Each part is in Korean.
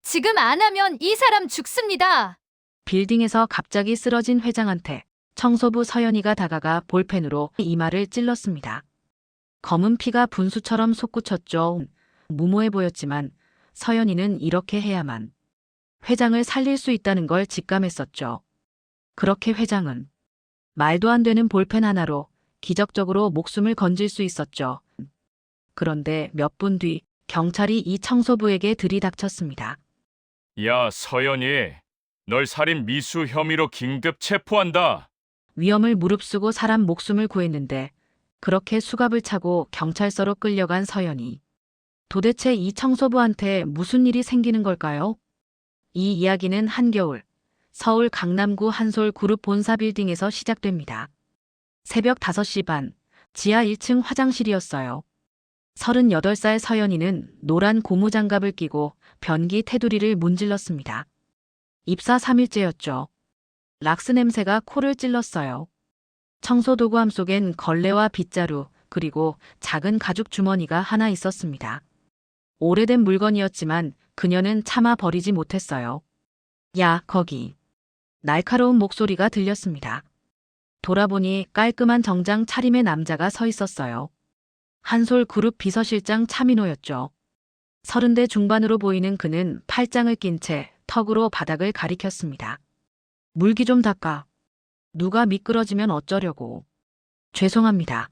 지금 안 하면 이 사람 죽습니다. 빌딩에서 갑자기 쓰러진 회장한테 청소부 서연이가 다가가 볼펜으로 이마를 찔렀습니다. 검은 피가 분수처럼 솟구쳤죠. 무모해 보였지만 서연이는 이렇게 해야만 회장을 살릴 수 있다는 걸 직감했었죠. 그렇게 회장은 말도 안 되는 볼펜 하나로 기적적으로 목숨을 건질 수 있었죠. 그런데 몇 분 뒤 경찰이 이 청소부에게 들이닥쳤습니다. 야, 서연이, 널 살인 미수 혐의로 긴급 체포한다. 위험을 무릅쓰고 사람 목숨을 구했는데 그렇게 수갑을 차고 경찰서로 끌려간 서연이. 도대체 이 청소부한테 무슨 일이 생기는 걸까요? 이 이야기는 한겨울 서울 강남구 한솔 그룹 본사 빌딩에서 시작됩니다. 새벽 5시 반 지하 1층 화장실이었어요. 38살 서연이는 노란 고무장갑을 끼고 변기 테두리를 문질렀습니다. 입사 3일째였죠. 락스 냄새가 코를 찔렀어요. 청소도구함 속엔 걸레와 빗자루 그리고 작은 가죽 주머니가 하나 있었습니다. 오래된 물건이었지만 그녀는 차마 버리지 못했어요. 야, 거기. 날카로운 목소리가 들렸습니다. 돌아보니 깔끔한 정장 차림의 남자가 서 있었어요. 한솔 그룹 비서실장 차민호였죠. 30대 중반으로 보이는 그는 팔짱을 낀 채 턱으로 바닥을 가리켰습니다. 물기 좀 닦아. 누가 미끄러지면 어쩌려고. 죄송합니다.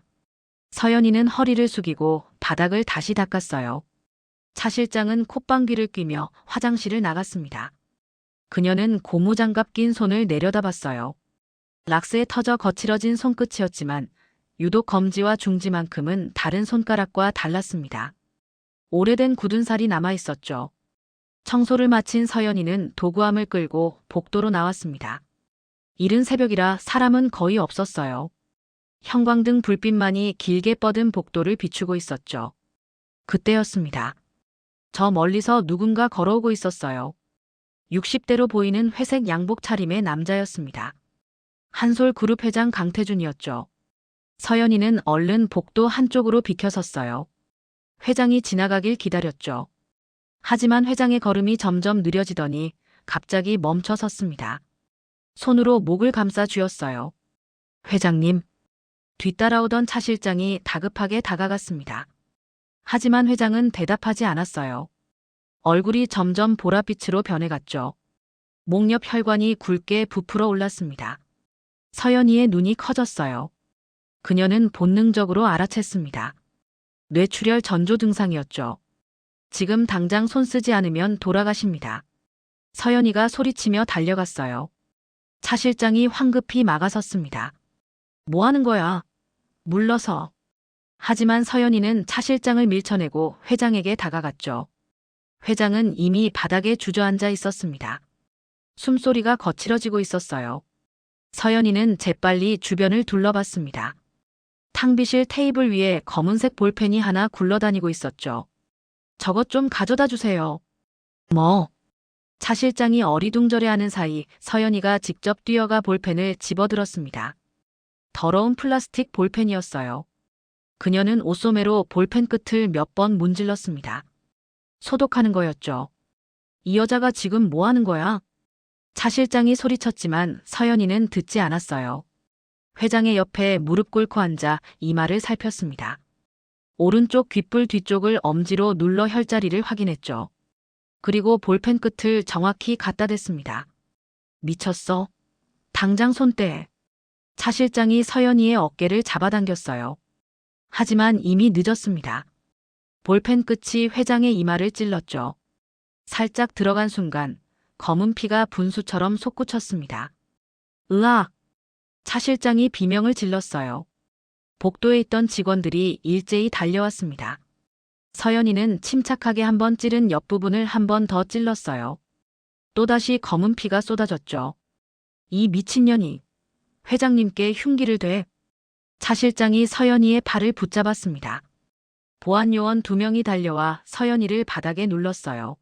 서연이는 허리를 숙이고 바닥을 다시 닦았어요. 차 실장은 콧방귀를 뀌며 화장실을 나갔습니다. 그녀는 고무장갑 낀 손을 내려다봤어요. 락스에 터져 거칠어진 손끝이었지만 유독 검지와 중지만큼은 다른 손가락과 달랐습니다. 오래된 굳은 살이 남아있었죠. 청소를 마친 서연이는 도구함을 끌고 복도로 나왔습니다. 이른 새벽이라 사람은 거의 없었어요. 형광등 불빛만이 길게 뻗은 복도를 비추고 있었죠. 그때였습니다. 저 멀리서 누군가 걸어오고 있었어요. 60대로 보이는 회색 양복 차림의 남자였습니다. 한솔 그룹 회장 강태준이었죠. 서연이는 얼른 복도 한쪽으로 비켜섰어요. 회장이 지나가길 기다렸죠. 하지만 회장의 걸음이 점점 느려지더니 갑자기 멈춰 섰습니다. 손으로 목을 감싸 쥐었어요. 회장님. 뒤따라오던 차 실장이 다급하게 다가갔습니다. 하지만 회장은 대답하지 않았어요. 얼굴이 점점 보랏빛으로 변해갔죠. 목 옆 혈관이 굵게 부풀어 올랐습니다. 서연이의 눈이 커졌어요. 그녀는 본능적으로 알아챘습니다. 뇌출혈 전조 증상이었죠. 지금 당장 손 쓰지 않으면 돌아가십니다. 서연이가 소리치며 달려갔어요. 차 실장이 황급히 막아섰습니다. 뭐 하는 거야? 물러서. 하지만 서연이는 차 실장을 밀쳐내고 회장에게 다가갔죠. 회장은 이미 바닥에 주저앉아 있었습니다. 숨소리가 거칠어지고 있었어요. 서연이는 재빨리 주변을 둘러봤습니다. 탕비실 테이블 위에 검은색 볼펜이 하나 굴러다니고 있었죠. 저것 좀 가져다 주세요. 뭐? 차 실장이 어리둥절해하는 사이 서연이가 직접 뛰어가 볼펜을 집어들었습니다. 더러운 플라스틱 볼펜이었어요. 그녀는 옷소매로 볼펜 끝을 몇 번 문질렀습니다. 소독하는 거였죠. 이 여자가 지금 뭐 하는 거야? 차 실장이 소리쳤지만 서연이는 듣지 않았어요. 회장의 옆에 무릎 꿇고 앉아 이마를 살폈습니다. 오른쪽 귓불 뒤쪽을 엄지로 눌러 혈자리를 확인했죠. 그리고 볼펜 끝을 정확히 갖다 댔습니다. 미쳤어? 당장 손 떼. 차 실장이 서연이의 어깨를 잡아당겼어요. 하지만 이미 늦었습니다. 볼펜 끝이 회장의 이마를 찔렀죠. 살짝 들어간 순간 검은 피가 분수처럼 솟구쳤습니다. 으악! 차 실장이 비명을 질렀어요. 복도에 있던 직원들이 일제히 달려왔습니다. 서연이는 침착하게 한 번 찌른 옆부분을 한 번 더 찔렀어요. 또다시 검은 피가 쏟아졌죠. 이 미친년이 회장님께 흉기를 대. 차 실장이 서연이의 팔을 붙잡았습니다. 보안 요원 2명이 달려와 서연이를 바닥에 눌렀어요.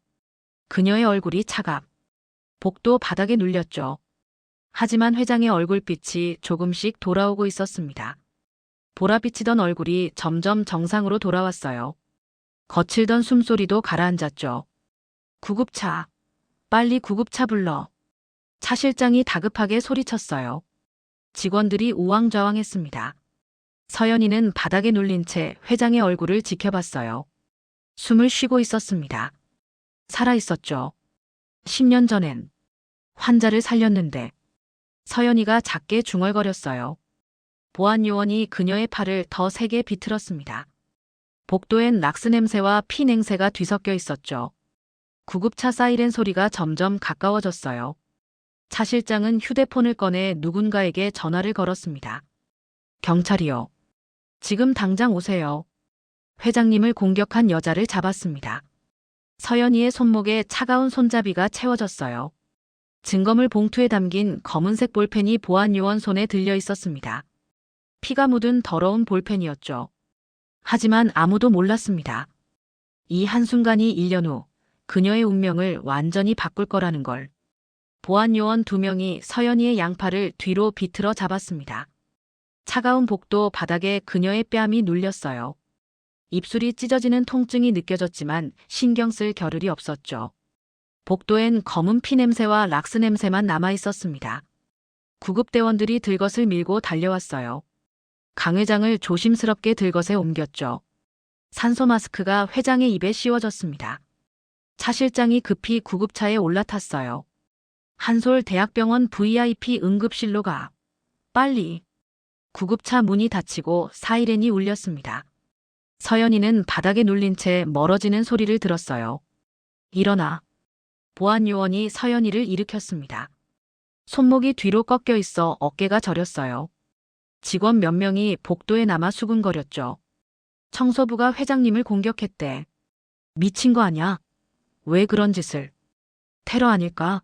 그녀의 얼굴이 차갑. 복도 바닥에 눌렸죠. 하지만 회장의 얼굴빛이 조금씩 돌아오고 있었습니다. 보라비치던 얼굴이 점점 정상으로 돌아왔어요. 거칠던 숨소리도 가라앉았죠. 구급차. 빨리 구급차 불러. 차 실장이 다급하게 소리쳤어요. 직원들이 우왕좌왕했습니다. 서연이는 바닥에 눌린 채 회장의 얼굴을 지켜봤어요. 숨을 쉬고 있었습니다. 살아있었죠. 10년 전엔 환자를 살렸는데 서연이가 작게 중얼거렸어요. 보안 요원이 그녀의 팔을 더 세게 비틀었습니다. 복도엔 락스 냄새와 피 냉새가 뒤섞여 있었죠. 구급차 사이렌 소리가 점점 가까워졌어요. 차 실장은 휴대폰을 꺼내 누군가에게 전화를 걸었습니다. 경찰이요. 지금 당장 오세요. 회장님을 공격한 여자를 잡았습니다. 서연이의 손목에 차가운 손잡이가 채워졌어요. 증거물 봉투에 담긴 검은색 볼펜이 보안 요원 손에 들려 있었습니다. 피가 묻은 더러운 볼펜이었죠. 하지만 아무도 몰랐습니다. 이 한순간이 1년 후 그녀의 운명을 완전히 바꿀 거라는 걸. 보안 요원 2명이 서연이의 양팔을 뒤로 비틀어 잡았습니다. 차가운 복도 바닥에 그녀의 뺨이 눌렸어요. 입술이 찢어지는 통증이 느껴졌지만 신경 쓸 겨를이 없었죠. 복도엔 검은 피 냄새와 락스 냄새만 남아 있었습니다. 구급대원들이 들것을 밀고 달려왔어요. 강 회장을 조심스럽게 들것에 옮겼죠. 산소 마스크가 회장의 입에 씌워졌습니다. 차 실장이 급히 구급차에 올라탔어요. 한솔 대학병원 VIP 응급실로 가. 빨리. 구급차 문이 닫히고 사이렌이 울렸습니다. 서연이는 바닥에 눌린 채 멀어지는 소리를 들었어요. 일어나. 보안 요원이 서연이를 일으켰습니다. 손목이 뒤로 꺾여 있어 어깨가 저렸어요. 직원 몇 명이 복도에 남아 수군거렸죠. 청소부가 회장님을 공격했대. 미친 거 아냐? 왜 그런 짓을? 테러 아닐까?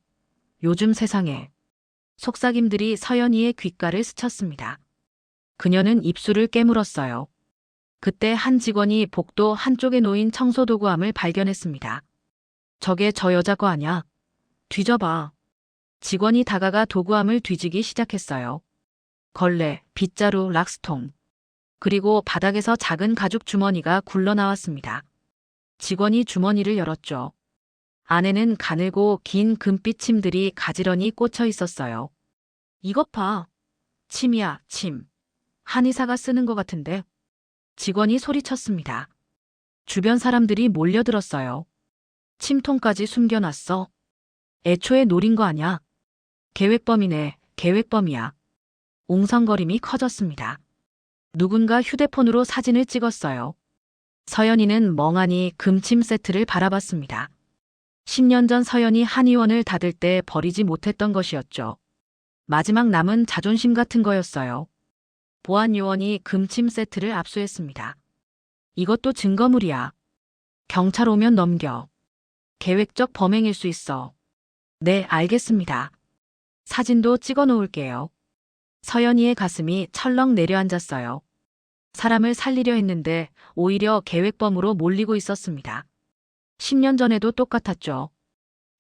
요즘 세상에. 속삭임들이 서연이의 귓가를 스쳤습니다. 그녀는 입술을 깨물었어요. 그때 한 직원이 복도 한쪽에 놓인 청소도구함을 발견했습니다. 저게 저 여자 거 아냐? 뒤져봐. 직원이 다가가 도구함을 뒤지기 시작했어요. 걸레, 빗자루, 락스통. 그리고 바닥에서 작은 가죽 주머니가 굴러나왔습니다. 직원이 주머니를 열었죠. 안에는 가늘고 긴 금빛 침들이 가지런히 꽂혀 있었어요. 이것 봐. 침이야, 침. 한의사가 쓰는 것 같은데. 직원이 소리쳤습니다. 주변 사람들이 몰려들었어요. 침통까지 숨겨놨어. 애초에 노린 거 아냐? 계획범이네, 계획범이야. 웅성거림이 커졌습니다. 누군가 휴대폰으로 사진을 찍었어요. 서연이는 멍하니 금침 세트를 바라봤습니다. 10년 전 서연이 한의원을 닫을 때 버리지 못했던 것이었죠. 마지막 남은 자존심 같은 거였어요. 보안 요원이 금침 세트를 압수했습니다. 이것도 증거물이야. 경찰 오면 넘겨. 계획적 범행일 수 있어. 네, 알겠습니다. 사진도 찍어 놓을게요. 서연이의 가슴이 철렁 내려앉았어요. 사람을 살리려 했는데 오히려 계획범으로 몰리고 있었습니다. 10년 전에도 똑같았죠.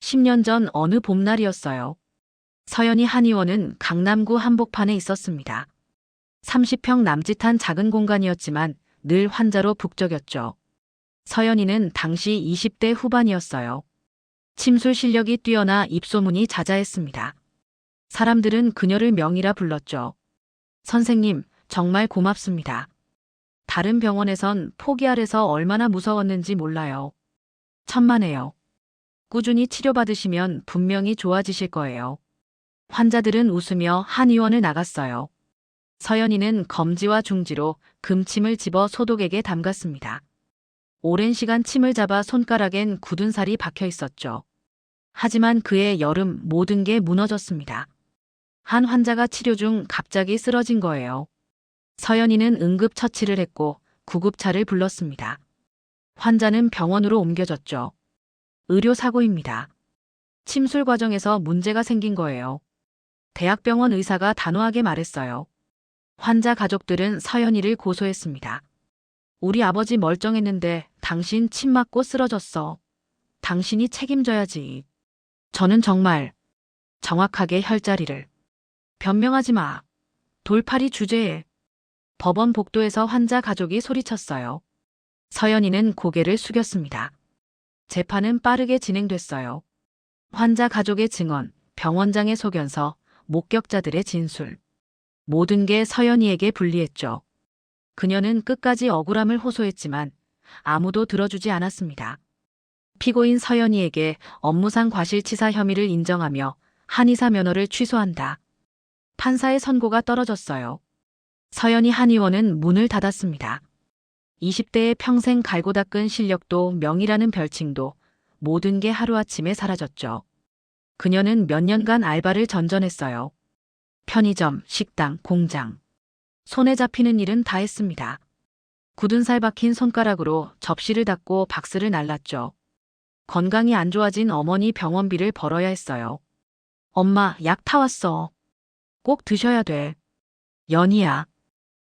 10년 전 어느 봄날이었어요. 서연이 한의원은 강남구 한복판에 있었습니다. 30평 남짓한 작은 공간이었지만 늘 환자로 북적였죠. 서연이는 당시 20대 후반이었어요. 침술 실력이 뛰어나 입소문이 자자했습니다. 사람들은 그녀를 명이라 불렀죠. 선생님, 정말 고맙습니다. 다른 병원에선 포기하래서 얼마나 무서웠는지 몰라요. 천만에요. 꾸준히 치료받으시면 분명히 좋아지실 거예요. 환자들은 웃으며 한의원을 나갔어요. 서연이는 검지와 중지로 금침을 집어 소독액에 담갔습니다. 오랜 시간 침을 잡아 손가락엔 굳은 살이 박혀 있었죠. 하지만 그의 여름 모든 게 무너졌습니다. 한 환자가 치료 중 갑자기 쓰러진 거예요. 서연이는 응급처치를 했고 구급차를 불렀습니다. 환자는 병원으로 옮겨졌죠. 의료사고입니다. 침술 과정에서 문제가 생긴 거예요. 대학병원 의사가 단호하게 말했어요. 환자 가족들은 서연이를 고소했습니다. 우리 아버지 멀쩡했는데 당신 침 맞고 쓰러졌어. 당신이 책임져야지. 저는 정말 정확하게 혈자리를. 변명하지 마. 돌팔이 주제에. 법원 복도에서 환자 가족이 소리쳤어요. 서연이는 고개를 숙였습니다. 재판은 빠르게 진행됐어요. 환자 가족의 증언, 병원장의 소견서, 목격자들의 진술. 모든 게 서연이에게 불리했죠. 그녀는 끝까지 억울함을 호소했지만 아무도 들어주지 않았습니다. 피고인 서연이에게 업무상 과실치사 혐의를 인정하며 한의사 면허를 취소한다. 판사의 선고가 떨어졌어요. 서연이 한의원은 문을 닫았습니다. 20대의 평생 갈고 닦은 실력도 명이라는 별칭도 모든 게 하루아침에 사라졌죠. 그녀는 몇 년간 알바를 전전했어요. 편의점, 식당, 공장. 손에 잡히는 일은 다 했습니다. 굳은 살 박힌 손가락으로 접시를 닦고 박스를 날랐죠. 건강이 안 좋아진 어머니 병원비를 벌어야 했어요. 엄마, 약 타왔어. 꼭 드셔야 돼. 연희야.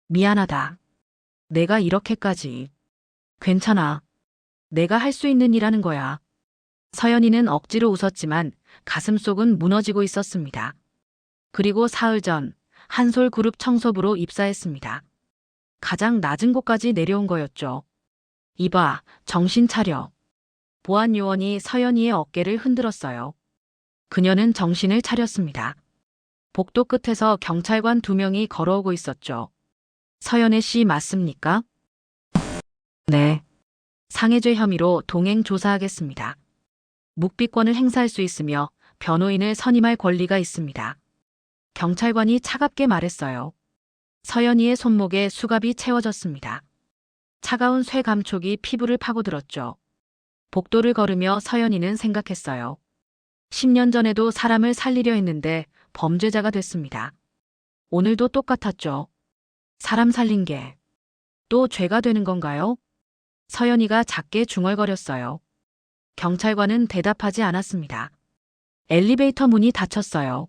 미안하다. 내가 이렇게까지. 괜찮아. 내가 할 수 있는 일 하는 거야. 서연이는 억지로 웃었지만 가슴속은 무너지고 있었습니다. 그리고 사흘 전 한솔그룹 청소부로 입사했습니다. 가장 낮은 곳까지 내려온 거였죠. 이봐, 정신 차려. 보안 요원이 서연이의 어깨를 흔들었어요. 그녀는 정신을 차렸습니다. 복도 끝에서 경찰관 2명이 걸어오고 있었죠. 서연애 씨 맞습니까? 네. 상해죄 혐의로 동행 조사하겠습니다. 묵비권을 행사할 수 있으며 변호인을 선임할 권리가 있습니다. 경찰관이 차갑게 말했어요. 서연이의 손목에 수갑이 채워졌습니다. 차가운 쇠 감촉이 피부를 파고들었죠. 복도를 걸으며 서연이는 생각했어요. 10년 전에도 사람을 살리려 했는데 범죄자가 됐습니다. 오늘도 똑같았죠. 사람 살린 게 또 죄가 되는 건가요? 서연이가 작게 중얼거렸어요. 경찰관은 대답하지 않았습니다. 엘리베이터 문이 닫혔어요.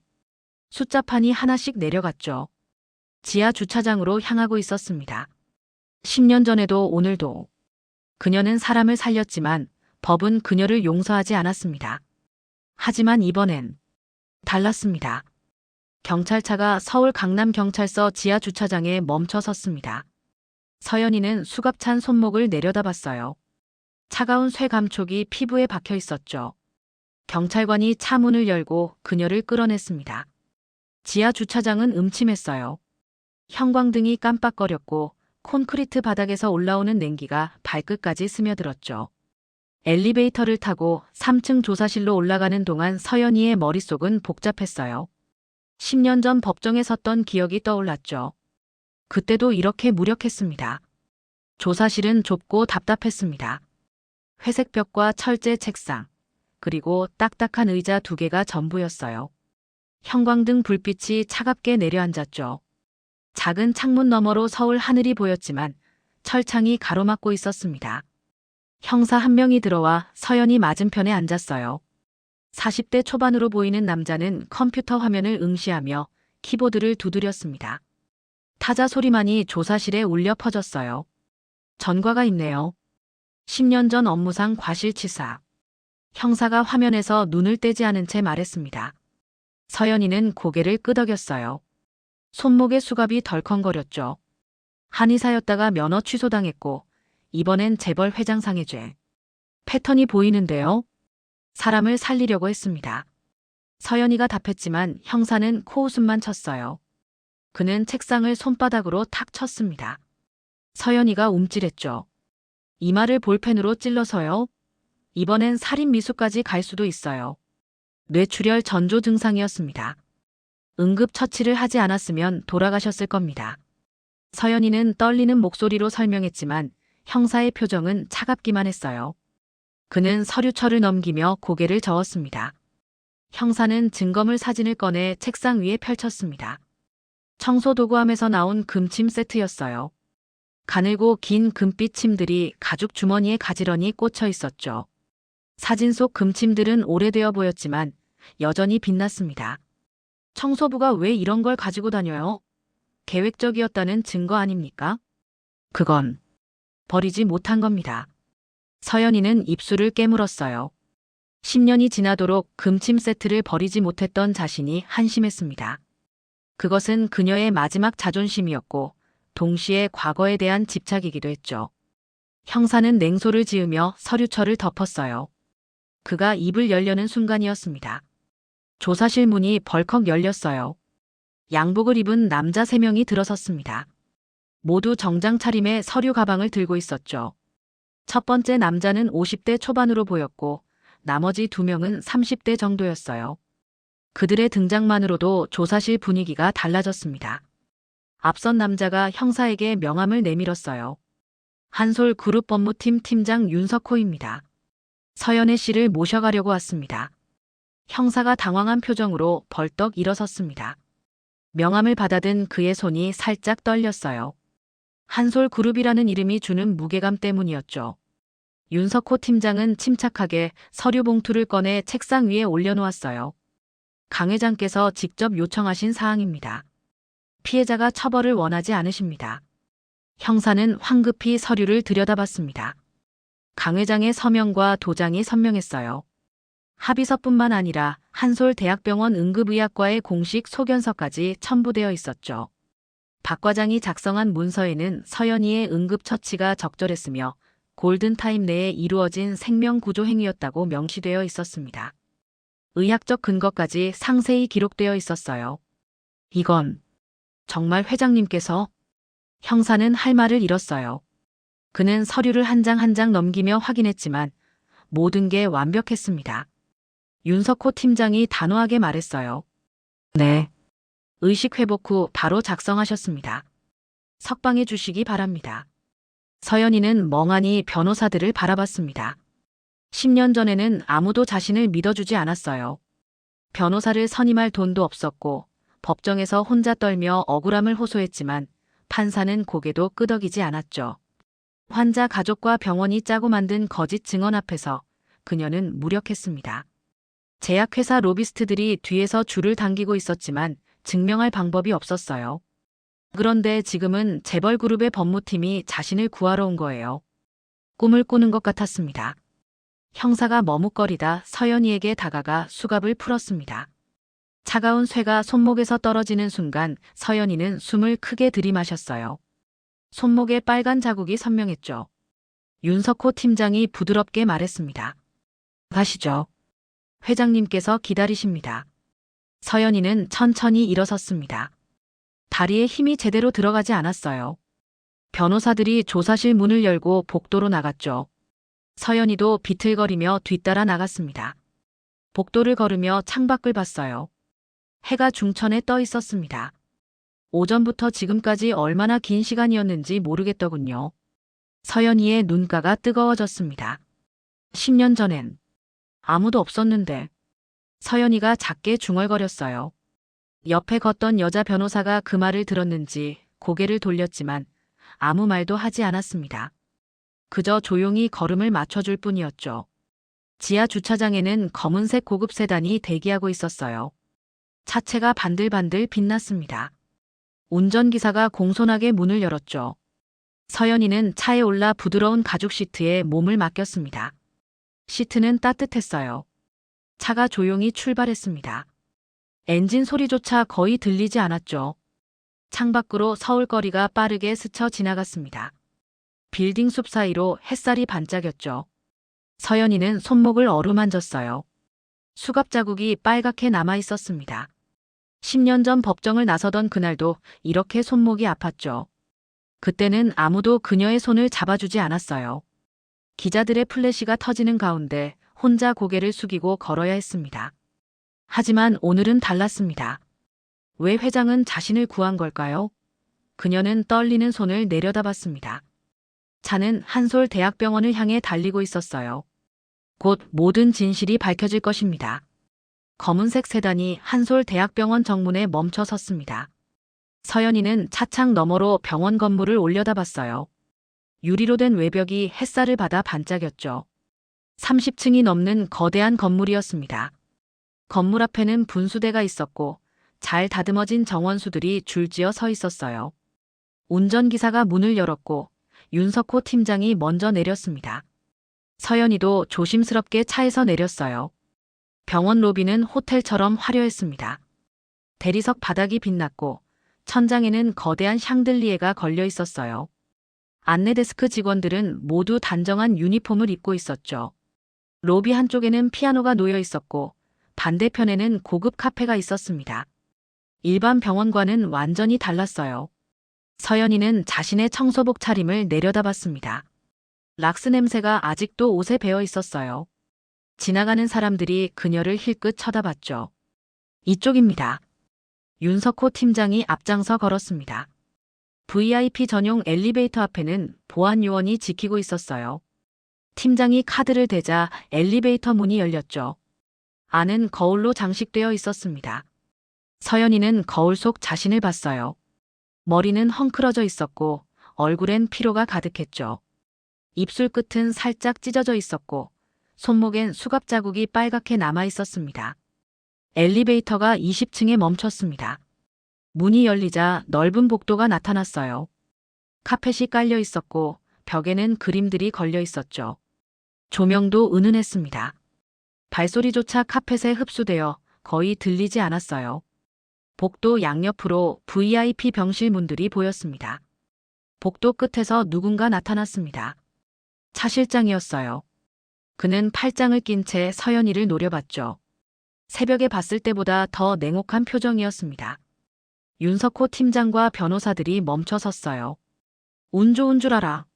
숫자판이 하나씩 내려갔죠. 지하 주차장으로 향하고 있었습니다. 10년 전에도 오늘도. 그녀는 사람을 살렸지만 법은 그녀를 용서하지 않았습니다. 하지만 이번엔 달랐습니다. 경찰차가 서울 강남경찰서 지하 주차장에 멈춰 섰습니다. 서연이는 수갑찬 손목을 내려다봤어요. 차가운 쇠 감촉이 피부에 박혀 있었죠. 경찰관이 차 문을 열고 그녀를 끌어냈습니다. 지하 주차장은 음침했어요. 형광등이 깜빡거렸고 콘크리트 바닥에서 올라오는 냉기가 발끝까지 스며들었죠. 엘리베이터를 타고 3층 조사실로 올라가는 동안 서연이의 머릿속은 복잡했어요. 10년 전 법정에 섰던 기억이 떠올랐죠. 그때도 이렇게 무력했습니다. 조사실은 좁고 답답했습니다. 회색 벽과 철제 책상, 그리고 딱딱한 의자 2개가 전부였어요. 형광등 불빛이 차갑게 내려앉았죠. 작은 창문 너머로 서울 하늘이 보였지만 철창이 가로막고 있었습니다. 형사 1명이 들어와 서연이 맞은편에 앉았어요. 40대 초반으로 보이는 남자는 컴퓨터 화면을 응시하며 키보드를 두드렸습니다. 타자 소리만이 조사실에 울려 퍼졌어요. 전과가 있네요. 10년 전 업무상 과실치사. 형사가 화면에서 눈을 떼지 않은 채 말했습니다. 서연이는 고개를 끄덕였어요. 손목에 수갑이 덜컹거렸죠. 한의사였다가 면허 취소당했고 이번엔 재벌 회장 상해죄. 패턴이 보이는데요. 사람을 살리려고 했습니다. 서연이가 답했지만 형사는 코웃음만 쳤어요. 그는 책상을 손바닥으로 탁 쳤습니다. 서연이가 움찔했죠. 이마를 볼펜으로 찔러서요. 이번엔 살인 미수까지 갈 수도 있어요. 뇌출혈 전조 증상이었습니다. 응급처치를 하지 않았으면 돌아가셨을 겁니다. 서연이는 떨리는 목소리로 설명했지만 형사의 표정은 차갑기만 했어요. 그는 서류철을 넘기며 고개를 저었습니다. 형사는 증거물 사진을 꺼내 책상 위에 펼쳤습니다. 청소도구함에서 나온 금침 세트였어요. 가늘고 긴 금빛 침들이 가죽 주머니에 가지런히 꽂혀 있었죠. 사진 속 금침들은 오래되어 보였지만 여전히 빛났습니다. 청소부가 왜 이런 걸 가지고 다녀요? 계획적이었다는 증거 아닙니까? 그건 버리지 못한 겁니다. 서연이는 입술을 깨물었어요. 10년이 지나도록 금침 세트를 버리지 못했던 자신이 한심했습니다. 그것은 그녀의 마지막 자존심이었고 동시에 과거에 대한 집착이기도 했죠. 형사는 냉소를 지으며 서류철을 덮었어요. 그가 입을 열려는 순간이었습니다. 조사실 문이 벌컥 열렸어요. 양복을 입은 남자 3명이 들어섰습니다. 모두 정장 차림의 서류 가방을 들고 있었죠. 첫 번째 남자는 50대 초반으로 보였고 나머지 2명은 30대 정도였어요. 그들의 등장만으로도 조사실 분위기가 달라졌습니다. 앞선 남자가 형사에게 명함을 내밀었어요. 한솔 그룹 법무팀 팀장 윤석호입니다. 서연애 씨를 모셔가려고 왔습니다. 형사가 당황한 표정으로 벌떡 일어섰습니다. 명함을 받아든 그의 손이 살짝 떨렸어요. 한솔 그룹이라는 이름이 주는 무게감 때문이었죠. 윤석호 팀장은 침착하게 서류 봉투를 꺼내 책상 위에 올려놓았어요. 강 회장께서 직접 요청하신 사항입니다. 피해자가 처벌을 원하지 않으십니다. 형사는 황급히 서류를 들여다봤습니다. 강 회장의 서명과 도장이 선명했어요. 합의서뿐만 아니라 한솔대학병원 응급의학과의 공식 소견서까지 첨부되어 있었죠. 박 과장이 작성한 문서에는 서연이의 응급처치가 적절했으며 골든타임 내에 이루어진 생명구조 행위였다고 명시되어 있었습니다. 의학적 근거까지 상세히 기록되어 있었어요. 이건 정말 회장님께서? 형사는 할 말을 잃었어요. 그는 서류를 한 장 한 장 넘기며 확인했지만 모든 게 완벽했습니다. 윤석호 팀장이 단호하게 말했어요. 네. 의식 회복 후 바로 작성하셨습니다. 석방해 주시기 바랍니다. 서연이는 멍하니 변호사들을 바라봤습니다. 10년 전에는 아무도 자신을 믿어주지 않았어요. 변호사를 선임할 돈도 없었고 법정에서 혼자 떨며 억울함을 호소했지만 판사는 고개도 끄덕이지 않았죠. 환자 가족과 병원이 짜고 만든 거짓 증언 앞에서 그녀는 무력했습니다. 제약회사 로비스트들이 뒤에서 줄을 당기고 있었지만 증명할 방법이 없었어요. 그런데 지금은 재벌그룹의 법무팀이 자신을 구하러 온 거예요. 꿈을 꾸는 것 같았습니다. 형사가 머뭇거리다 서연이에게 다가가 수갑을 풀었습니다. 차가운 쇠가 손목에서 떨어지는 순간 서연이는 숨을 크게 들이마셨어요. 손목에 빨간 자국이 선명했죠. 윤석호 팀장이 부드럽게 말했습니다. 가시죠. 회장님께서 기다리십니다. 서연이는 천천히 일어섰습니다. 다리에 힘이 제대로 들어가지 않았어요. 변호사들이 조사실 문을 열고 복도로 나갔죠. 서연이도 비틀거리며 뒤따라 나갔습니다. 복도를 걸으며 창밖을 봤어요. 해가 중천에 떠 있었습니다. 오전부터 지금까지 얼마나 긴 시간이었는지 모르겠더군요. 서연이의 눈가가 뜨거워졌습니다. 10년 전엔 아무도 없었는데. 서연이가 작게 중얼거렸어요. 옆에 걷던 여자 변호사가 그 말을 들었는지 고개를 돌렸지만 아무 말도 하지 않았습니다. 그저 조용히 걸음을 맞춰줄 뿐이었죠. 지하 주차장에는 검은색 고급 세단이 대기하고 있었어요. 차체가 반들반들 빛났습니다. 운전기사가 공손하게 문을 열었죠. 서연이는 차에 올라 부드러운 가죽 시트에 몸을 맡겼습니다. 시트는 따뜻했어요. 차가 조용히 출발했습니다. 엔진 소리조차 거의 들리지 않았죠. 창밖으로 서울거리가 빠르게 스쳐 지나갔습니다. 빌딩 숲 사이로 햇살이 반짝였죠. 서연이는 손목을 어루만졌어요. 수갑 자국이 빨갛게 남아 있었습니다. 10년 전 법정을 나서던 그날도 이렇게 손목이 아팠죠. 그때는 아무도 그녀의 손을 잡아주지 않았어요. 기자들의 플래시가 터지는 가운데 혼자 고개를 숙이고 걸어야 했습니다. 하지만 오늘은 달랐습니다. 왜 회장은 자신을 구한 걸까요? 그녀는 떨리는 손을 내려다봤습니다. 차는 한솔대학병원을 향해 달리고 있었어요. 곧 모든 진실이 밝혀질 것입니다. 검은색 세단이 한솔대학병원 정문에 멈춰 섰습니다. 서연이는 차창 너머로 병원 건물을 올려다봤어요. 유리로 된 외벽이 햇살을 받아 반짝였죠. 30층이 넘는 거대한 건물이었습니다. 건물 앞에는 분수대가 있었고 잘 다듬어진 정원수들이 줄지어 서 있었어요. 운전기사가 문을 열었고 윤석호 팀장이 먼저 내렸습니다. 서연이도 조심스럽게 차에서 내렸어요. 병원 로비는 호텔처럼 화려했습니다. 대리석 바닥이 빛났고 천장에는 거대한 샹들리에가 걸려 있었어요. 안내 데스크 직원들은 모두 단정한 유니폼을 입고 있었죠. 로비 한쪽에는 피아노가 놓여 있었고 반대편에는 고급 카페가 있었습니다. 일반 병원과는 완전히 달랐어요. 서연이는 자신의 청소복 차림을 내려다봤습니다. 락스 냄새가 아직도 옷에 배어 있었어요. 지나가는 사람들이 그녀를 힐끗 쳐다봤죠. 이쪽입니다. 윤석호 팀장이 앞장서 걸었습니다. VIP 전용 엘리베이터 앞에는 보안 요원이 지키고 있었어요. 팀장이 카드를 대자 엘리베이터 문이 열렸죠. 안은 거울로 장식되어 있었습니다. 서연이는 거울 속 자신을 봤어요. 머리는 헝클어져 있었고 얼굴엔 피로가 가득했죠. 입술 끝은 살짝 찢어져 있었고 손목엔 수갑 자국이 빨갛게 남아 있었습니다. 엘리베이터가 20층에 멈췄습니다. 문이 열리자 넓은 복도가 나타났어요. 카펫이 깔려 있었고 벽에는 그림들이 걸려 있었죠. 조명도 은은했습니다. 발소리조차 카펫에 흡수되어 거의 들리지 않았어요. 복도 양옆으로 VIP 병실 문들이 보였습니다. 복도 끝에서 누군가 나타났습니다. 차 실장이었어요. 그는 팔짱을 낀 채 서연이를 노려봤죠. 새벽에 봤을 때보다 더 냉혹한 표정이었습니다. 윤석호 팀장과 변호사들이 멈춰 섰어요. 운 좋은 줄 알아.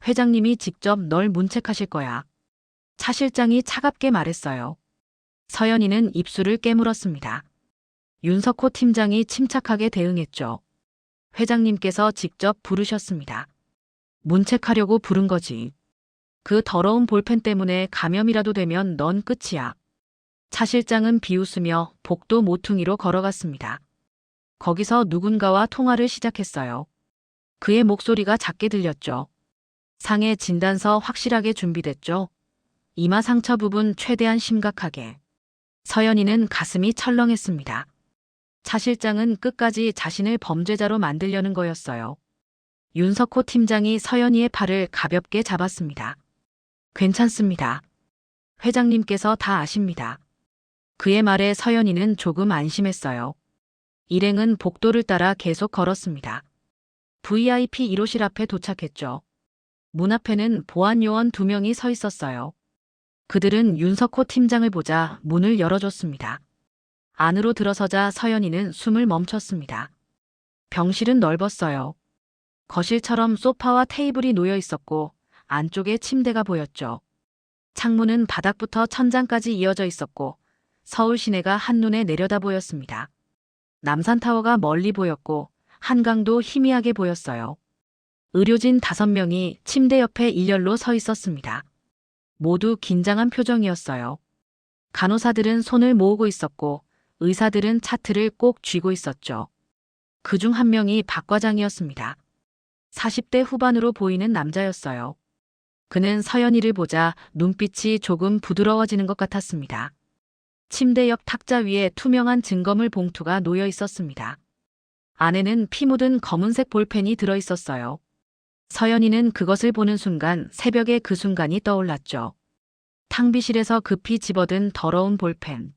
회장님이 직접 널 문책하실 거야. 차 실장이 차갑게 말했어요. 서연이는 입술을 깨물었습니다. 윤석호 팀장이 침착하게 대응했죠. 회장님께서 직접 부르셨습니다. 문책하려고 부른 거지. 그 더러운 볼펜 때문에 감염이라도 되면 넌 끝이야. 차 실장은 비웃으며 복도 모퉁이로 걸어갔습니다. 거기서 누군가와 통화를 시작했어요. 그의 목소리가 작게 들렸죠. 상해 진단서 확실하게 준비됐죠? 이마 상처 부분 최대한 심각하게. 서연이는 가슴이 철렁했습니다. 차 실장은 끝까지 자신을 범죄자로 만들려는 거였어요. 윤석호 팀장이 서연이의 팔을 가볍게 잡았습니다. 괜찮습니다. 회장님께서 다 아십니다. 그의 말에 서연이는 조금 안심했어요. 일행은 복도를 따라 계속 걸었습니다. VIP 1호실 앞에 도착했죠. 문 앞에는 보안 요원 2명이 서 있었어요. 그들은 윤석호 팀장을 보자 문을 열어줬습니다. 안으로 들어서자 서연이는 숨을 멈췄습니다. 병실은 넓었어요. 거실처럼 소파와 테이블이 놓여 있었고 안쪽에 침대가 보였죠. 창문은 바닥부터 천장까지 이어져 있었고 서울 시내가 한눈에 내려다 보였습니다. 남산타워가 멀리 보였고 한강도 희미하게 보였어요. 의료진 5명이 침대 옆에 일렬로 서 있었습니다. 모두 긴장한 표정이었어요. 간호사들은 손을 모으고 있었고 의사들은 차트를 꼭 쥐고 있었죠. 그중 한 명이 박 과장이었습니다. 40대 후반으로 보이는 남자였어요. 그는 서연이를 보자 눈빛이 조금 부드러워지는 것 같았습니다. 침대 옆 탁자 위에 투명한 증거물 봉투가 놓여 있었습니다. 안에는 피 묻은 검은색 볼펜이 들어 있었어요. 서연이는 그것을 보는 순간 새벽의 그 순간이 떠올랐죠. 탕비실에서 급히 집어든 더러운 볼펜.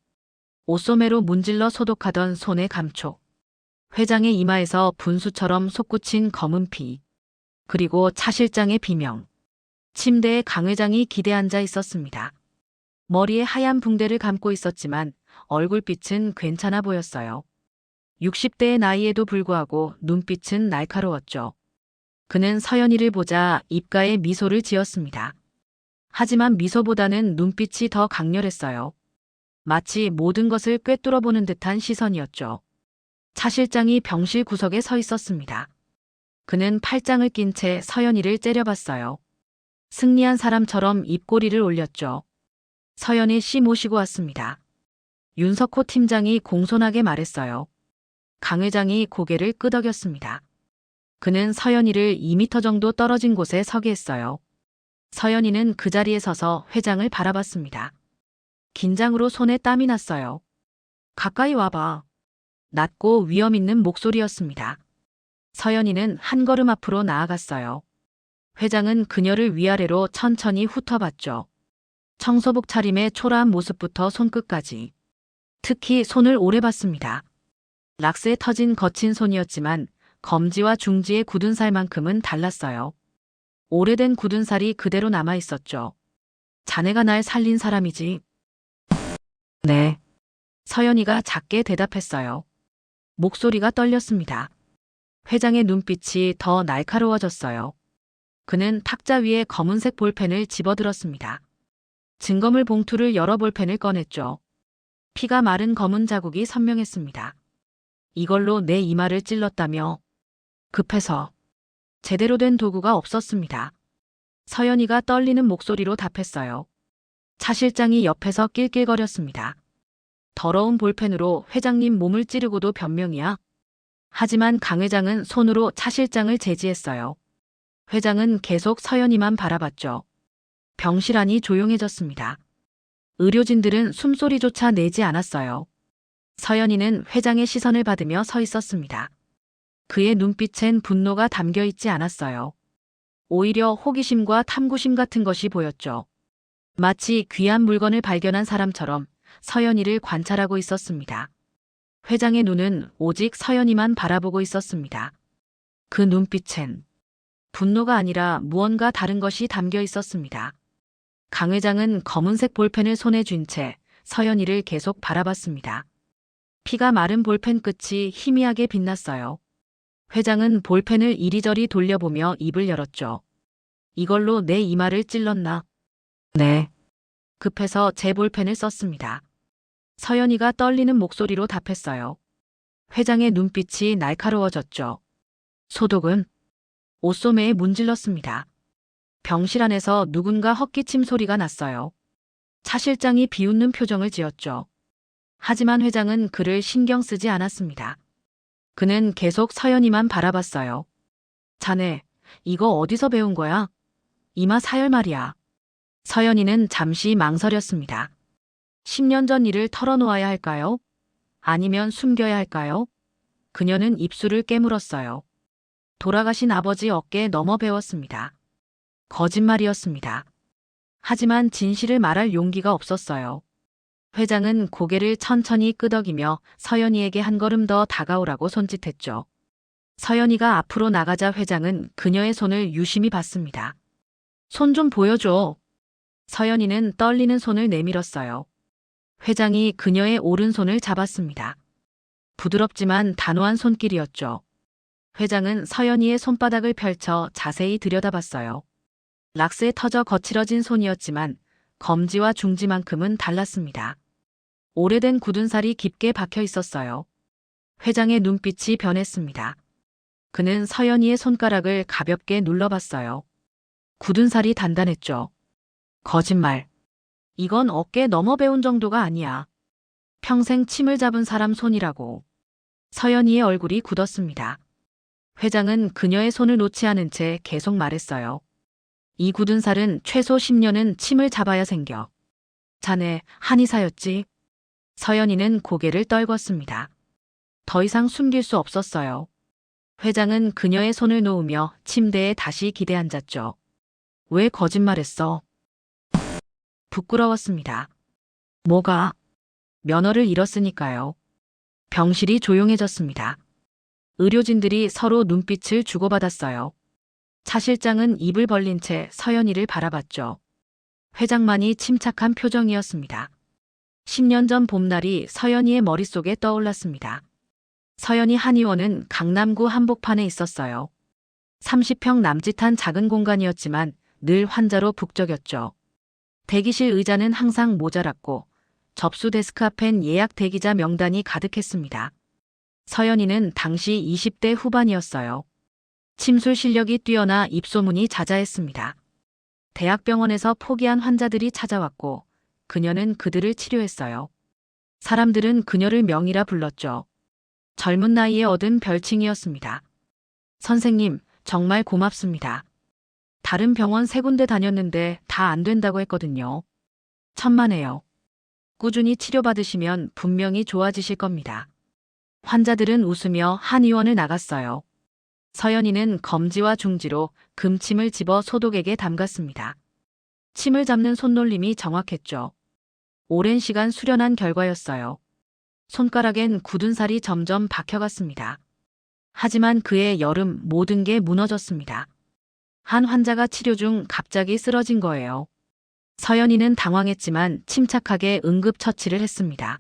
옷소매로 문질러 소독하던 손의 감촉. 회장의 이마에서 분수처럼 솟구친 검은 피. 그리고 차 실장의 비명. 침대에 강 회장이 기대 앉아 있었습니다. 머리에 하얀 붕대를 감고 있었지만 얼굴빛은 괜찮아 보였어요. 60대의 나이에도 불구하고 눈빛은 날카로웠죠. 그는 서연이를 보자 입가에 미소를 지었습니다. 하지만 미소보다는 눈빛이 더 강렬했어요. 마치 모든 것을 꿰뚫어보는 듯한 시선이었죠. 차 실장이 병실 구석에 서 있었습니다. 그는 팔짱을 낀 채 서연이를 째려봤어요. 승리한 사람처럼 입꼬리를 올렸죠. 서연이 씨 모시고 왔습니다. 윤석호 팀장이 공손하게 말했어요. 강 회장이 고개를 끄덕였습니다. 그는 서연이를 2미터 정도 떨어진 곳에 서게 했어요. 서연이는 그 자리에 서서 회장을 바라봤습니다. 긴장으로 손에 땀이 났어요. 가까이 와봐. 낮고 위험 있는 목소리였습니다. 서연이는 한 걸음 앞으로 나아갔어요. 회장은 그녀를 위아래로 천천히 훑어봤죠. 청소복 차림의 초라한 모습부터 손끝까지. 특히 손을 오래 봤습니다. 락스에 터진 거친 손이었지만 검지와 중지의 굳은 살만큼은 달랐어요. 오래된 굳은 살이 그대로 남아 있었죠. 자네가 날 살린 사람이지. 네. 서연이가 작게 대답했어요. 목소리가 떨렸습니다. 회장의 눈빛이 더 날카로워졌어요. 그는 탁자 위에 검은색 볼펜을 집어들었습니다. 증거물 봉투를 열어 볼펜을 꺼냈죠. 피가 마른 검은 자국이 선명했습니다. 이걸로 내 이마를 찔렀다며. 급해서. 제대로 된 도구가 없었습니다. 서연이가 떨리는 목소리로 답했어요. 차 실장이 옆에서 낄낄거렸습니다. 더러운 볼펜으로 회장님 몸을 찌르고도 변명이야. 하지만 강 회장은 손으로 차 실장을 제지했어요. 회장은 계속 서연이만 바라봤죠. 병실 안이 조용해졌습니다. 의료진들은 숨소리조차 내지 않았어요. 서연이는 회장의 시선을 받으며 서 있었습니다. 그의 눈빛엔 분노가 담겨 있지 않았어요. 오히려 호기심과 탐구심 같은 것이 보였죠. 마치 귀한 물건을 발견한 사람처럼 서연이를 관찰하고 있었습니다. 회장의 눈은 오직 서연이만 바라보고 있었습니다. 그 눈빛엔 분노가 아니라 무언가 다른 것이 담겨 있었습니다. 강 회장은 검은색 볼펜을 손에 쥔 채 서연이를 계속 바라봤습니다. 피가 마른 볼펜 끝이 희미하게 빛났어요. 회장은 볼펜을 이리저리 돌려보며 입을 열었죠. 이걸로 내 이마를 찔렀나? 네. 급해서 제 볼펜을 썼습니다. 서연이가 떨리는 목소리로 답했어요. 회장의 눈빛이 날카로워졌죠. 소독은? 옷소매에 문질렀습니다. 병실 안에서 누군가 헛기침 소리가 났어요. 차 실장이 비웃는 표정을 지었죠. 하지만 회장은 그를 신경 쓰지 않았습니다. 그는 계속 서연이만 바라봤어요. 자네, 이거 어디서 배운 거야? 이마 사열 말이야. 서연이는 잠시 망설였습니다. 10년 전 일을 털어놓아야 할까요? 아니면 숨겨야 할까요? 그녀는 입술을 깨물었어요. 돌아가신 아버지 어깨에 넘어 배웠습니다. 거짓말이었습니다. 하지만 진실을 말할 용기가 없었어요. 회장은 고개를 천천히 끄덕이며 서연이에게 한 걸음 더 다가오라고 손짓했죠. 서연이가 앞으로 나가자 회장은 그녀의 손을 유심히 봤습니다. 손 좀 보여줘. 서연이는 떨리는 손을 내밀었어요. 회장이 그녀의 오른손을 잡았습니다. 부드럽지만 단호한 손길이었죠. 회장은 서연이의 손바닥을 펼쳐 자세히 들여다봤어요. 락스에 터져 거칠어진 손이었지만 검지와 중지만큼은 달랐습니다. 오래된 굳은 살이 깊게 박혀 있었어요. 회장의 눈빛이 변했습니다. 그는 서연이의 손가락을 가볍게 눌러봤어요. 굳은 살이 단단했죠. 거짓말. 이건 어깨 넘어 배운 정도가 아니야. 평생 침을 잡은 사람 손이라고. 서연이의 얼굴이 굳었습니다. 회장은 그녀의 손을 놓지 않은 채 계속 말했어요. 이 굳은 살은 최소 10년은 침을 잡아야 생겨. 자네 한의사였지? 서연이는 고개를 떨궜습니다. 더 이상 숨길 수 없었어요. 회장은 그녀의 손을 놓으며 침대에 다시 기대앉았죠. 왜 거짓말했어? 부끄러웠습니다. 뭐가? 면허를 잃었으니까요. 병실이 조용해졌습니다. 의료진들이 서로 눈빛을 주고받았어요. 차 실장은 입을 벌린 채 서연이를 바라봤죠. 회장만이 침착한 표정이었습니다. 10년 전 봄날이 서연이의 머릿속에 떠올랐습니다. 서연이 한의원은 강남구 한복판에 있었어요. 30평 남짓한 작은 공간이었지만 늘 환자로 북적였죠. 대기실 의자는 항상 모자랐고 접수 데스크 앞엔 예약 대기자 명단이 가득했습니다. 서연이는 당시 20대 후반이었어요. 침술 실력이 뛰어나 입소문이 자자했습니다. 대학병원에서 포기한 환자들이 찾아왔고 그녀는 그들을 치료했어요. 사람들은 그녀를 명이라 불렀죠. 젊은 나이에 얻은 별칭이었습니다. 선생님, 정말 고맙습니다. 다른 병원 3군데 다녔는데 다 안 된다고 했거든요. 천만에요. 꾸준히 치료받으시면 분명히 좋아지실 겁니다. 환자들은 웃으며 한의원을 나갔어요. 서연이는 검지와 중지로 금침을 집어 소독액에 담갔습니다. 침을 잡는 손놀림이 정확했죠. 오랜 시간 수련한 결과였어요. 손가락엔 굳은 살이 점점 박혀갔습니다. 하지만 그의 여름 모든 게 무너졌습니다. 한 환자가 치료 중 갑자기 쓰러진 거예요. 서연이는 당황했지만 침착하게 응급처치를 했습니다.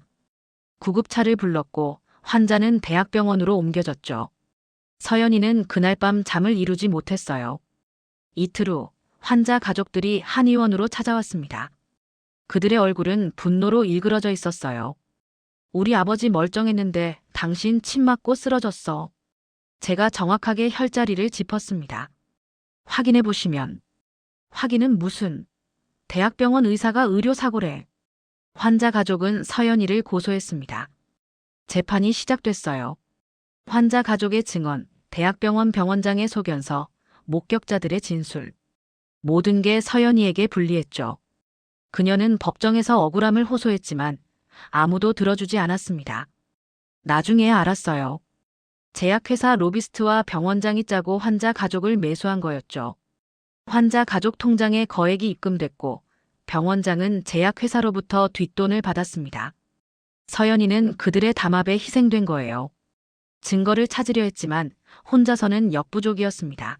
구급차를 불렀고 환자는 대학병원으로 옮겨졌죠. 서연이는 그날 밤 잠을 이루지 못했어요. 이틀 후 환자 가족들이 한의원으로 찾아왔습니다. 그들의 얼굴은 분노로 일그러져 있었어요. 우리 아버지 멀쩡했는데 당신 침 맞고 쓰러졌어. 제가 정확하게 혈자리를 짚었습니다. 확인해 보시면. 확인은 무슨? 대학병원 의사가 의료사고래. 환자 가족은 서연이를 고소했습니다. 재판이 시작됐어요. 환자 가족의 증언, 대학병원 병원장의 소견서, 목격자들의 진술. 모든 게 서연이에게 불리했죠. 그녀는 법정에서 억울함을 호소했지만 아무도 들어주지 않았습니다. 나중에 알았어요. 제약회사 로비스트와 병원장이 짜고 환자 가족을 매수한 거였죠. 환자 가족 통장에 거액이 입금됐고 병원장은 제약회사로부터 뒷돈을 받았습니다. 서연이는 그들의 담합에 희생된 거예요. 증거를 찾으려 했지만 혼자서는 역부족이었습니다.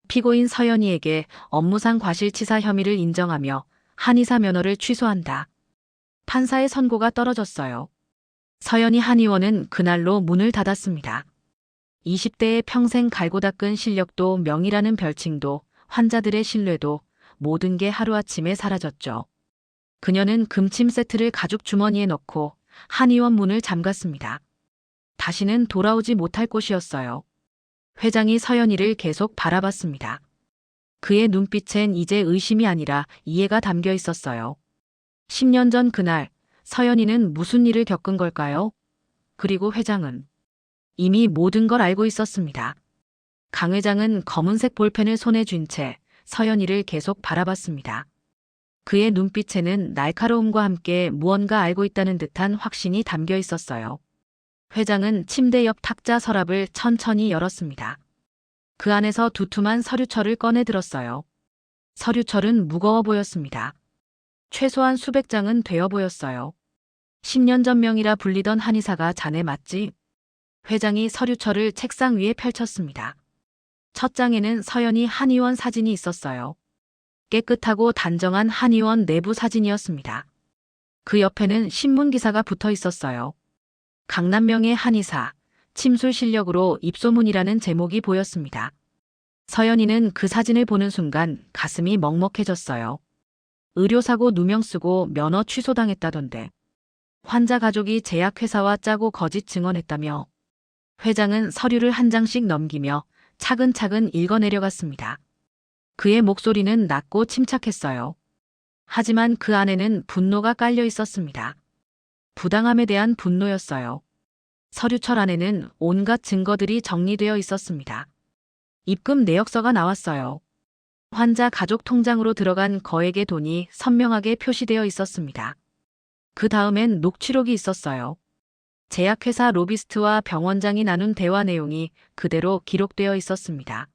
피고인 서연이에게 업무상 과실치사 혐의를 인정하며 한의사 면허를 취소한다. 판사의 선고가 떨어졌어요. 서연이 한의원은 그날로 문을 닫았습니다. 20대의 평생 갈고 닦은 실력도 명이라는 별칭도 환자들의 신뢰도 모든 게 하루아침에 사라졌죠. 그녀는 금침 세트를 가죽 주머니에 넣고 한의원 문을 잠갔습니다. 다시는 돌아오지 못할 곳이었어요. 회장이 서연이를 계속 바라봤습니다. 그의 눈빛엔 이제 의심이 아니라 이해가 담겨 있었어요. 10년 전 그날 서연이는 무슨 일을 겪은 걸까요? 그리고 회장은 이미 모든 걸 알고 있었습니다. 강 회장은 검은색 볼펜을 손에 쥔 채 서연이를 계속 바라봤습니다. 그의 눈빛에는 날카로움과 함께 무언가 알고 있다는 듯한 확신이 담겨 있었어요. 회장은 침대 옆 탁자 서랍을 천천히 열었습니다. 그 안에서 두툼한 서류철을 꺼내 들었어요. 서류철은 무거워 보였습니다. 최소한 수백 장은 되어 보였어요. 10년 전 명이라 불리던 한의사가 자네 맞지? 회장이 서류철을 책상 위에 펼쳤습니다. 첫 장에는 서연이 한의원 사진이 있었어요. 깨끗하고 단정한 한의원 내부 사진이었습니다. 그 옆에는 신문 기사가 붙어 있었어요. 강남명의 한의사, 침술 실력으로 입소문이라는 제목이 보였습니다. 서연이는 그 사진을 보는 순간 가슴이 먹먹해졌어요. 의료사고 누명 쓰고 면허 취소당했다던데. 환자 가족이 제약회사와 짜고 거짓 증언했다며. 회장은 서류를 한 장씩 넘기며 차근차근 읽어내려갔습니다. 그의 목소리는 낮고 침착했어요. 하지만 그 안에는 분노가 깔려 있었습니다. 부당함에 대한 분노였어요. 서류철 안에는 온갖 증거들이 정리되어 있었습니다. 입금 내역서가 나왔어요. 환자 가족 통장으로 들어간 거액의 돈이 선명하게 표시되어 있었습니다. 그 다음엔 녹취록이 있었어요. 제약회사 로비스트와 병원장이 나눈 대화 내용이 그대로 기록되어 있었습니다.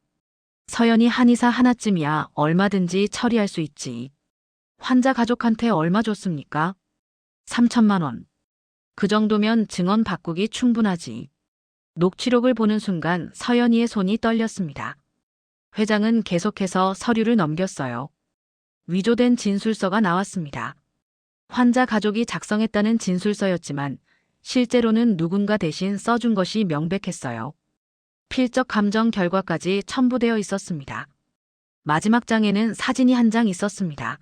서연이 한의사 하나쯤이야 얼마든지 처리할 수 있지. 환자 가족한테 얼마 줬습니까? 3천만 원. 그 정도면 증언 바꾸기 충분하지. 녹취록을 보는 순간 서연이의 손이 떨렸습니다. 회장은 계속해서 서류를 넘겼어요. 위조된 진술서가 나왔습니다. 환자 가족이 작성했다는 진술서였지만 실제로는 누군가 대신 써준 것이 명백했어요. 필적 감정 결과까지 첨부되어 있었습니다. 마지막 장에는 사진이 한 장 있었습니다.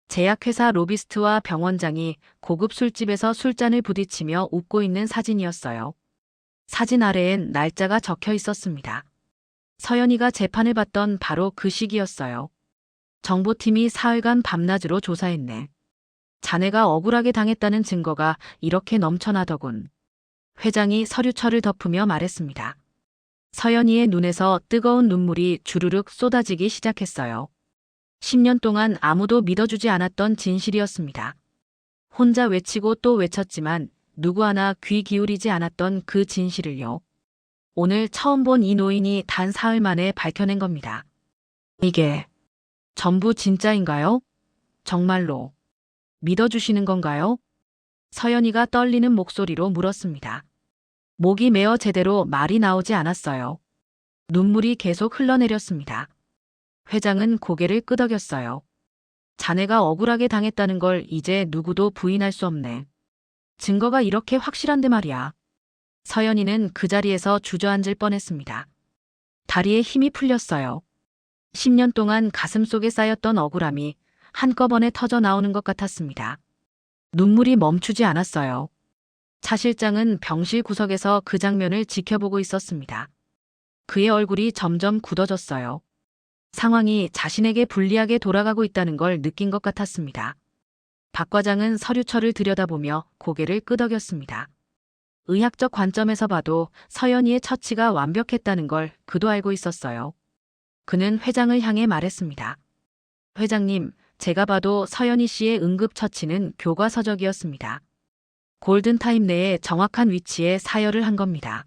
제약회사 로비스트와 병원장이 고급 술집에서 술잔을 부딪히며 웃고 있는 사진이었어요. 사진 아래엔 날짜가 적혀 있었습니다. 서연이가 재판을 받던 바로 그 시기였어요. 정보팀이 사흘간 밤낮으로 조사했네. 자네가 억울하게 당했다는 증거가 이렇게 넘쳐나더군. 회장이 서류철을 덮으며 말했습니다. 서연이의 눈에서 뜨거운 눈물이 주르륵 쏟아지기 시작했어요. 10년 동안 아무도 믿어주지 않았던 진실이었습니다. 혼자 외치고 또 외쳤지만 누구 하나 귀 기울이지 않았던 그 진실을요. 오늘 처음 본 이 노인이 단 사흘 만에 밝혀낸 겁니다. 이게 전부 진짜인가요? 정말로 믿어주시는 건가요? 서연이가 떨리는 목소리로 물었습니다. 목이 메어 제대로 말이 나오지 않았어요. 눈물이 계속 흘러내렸습니다. 회장은 고개를 끄덕였어요. 자네가 억울하게 당했다는 걸 이제 누구도 부인할 수 없네. 증거가 이렇게 확실한데 말이야. 서연이는 그 자리에서 주저앉을 뻔했습니다. 다리에 힘이 풀렸어요. 10년 동안 가슴속에 쌓였던 억울함이 한꺼번에 터져 나오는 것 같았습니다. 눈물이 멈추지 않았어요. 차 실장은 병실 구석에서 그 장면을 지켜보고 있었습니다. 그의 얼굴이 점점 굳어졌어요. 상황이 자신에게 불리하게 돌아가고 있다는 걸 느낀 것 같았습니다. 박 과장은 서류철을 들여다보며 고개를 끄덕였습니다. 의학적 관점에서 봐도 서연이의 처치가 완벽했다는 걸 그도 알고 있었어요. 그는 회장을 향해 말했습니다. 회장님, 제가 봐도 서연이 씨의 응급처치는 교과서적이었습니다. 골든타임 내에 정확한 위치에 사열을 한 겁니다.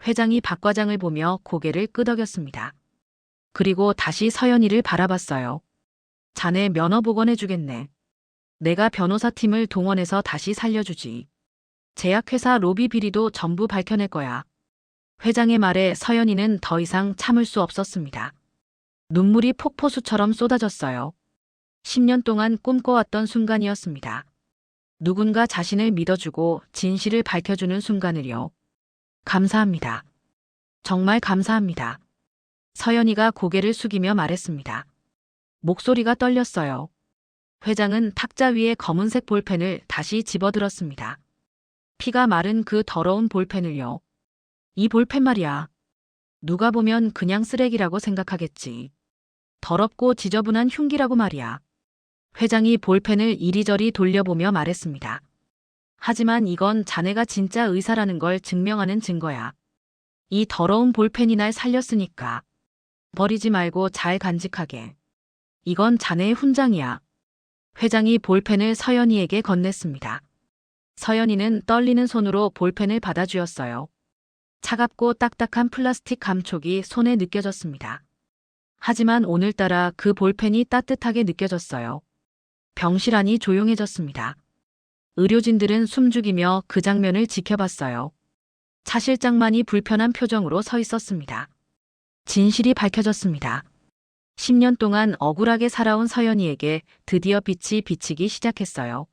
회장이 박 과장을 보며 고개를 끄덕였습니다. 그리고 다시 서연이를 바라봤어요. 자네 면허 복원해주겠네. 내가 변호사팀을 동원해서 다시 살려주지. 제약회사 로비 비리도 전부 밝혀낼 거야. 회장의 말에 서연이는 더 이상 참을 수 없었습니다. 눈물이 폭포수처럼 쏟아졌어요. 10년 동안 꿈꿔왔던 순간이었습니다. 누군가 자신을 믿어주고 진실을 밝혀주는 순간을요. 감사합니다. 정말 감사합니다. 서연이가 고개를 숙이며 말했습니다. 목소리가 떨렸어요. 회장은 탁자 위에 검은색 볼펜을 다시 집어들었습니다. 피가 마른 그 더러운 볼펜을요. 이 볼펜 말이야. 누가 보면 그냥 쓰레기라고 생각하겠지. 더럽고 지저분한 흉기라고 말이야. 회장이 볼펜을 이리저리 돌려보며 말했습니다. 하지만 이건 자네가 진짜 의사라는 걸 증명하는 증거야. 이 더러운 볼펜이 날 살렸으니까. 버리지 말고 잘 간직하게. 이건 자네의 훈장이야. 회장이 볼펜을 서연이에게 건넸습니다. 서연이는 떨리는 손으로 볼펜을 받아주었어요. 차갑고 딱딱한 플라스틱 감촉이 손에 느껴졌습니다. 하지만 오늘따라 그 볼펜이 따뜻하게 느껴졌어요. 병실 안이 조용해졌습니다. 의료진들은 숨죽이며 그 장면을 지켜봤어요. 차 실장만이 불편한 표정으로 서 있었습니다. 진실이 밝혀졌습니다. 10년 동안 억울하게 살아온 서연이에게 드디어 빛이 비치기 시작했어요.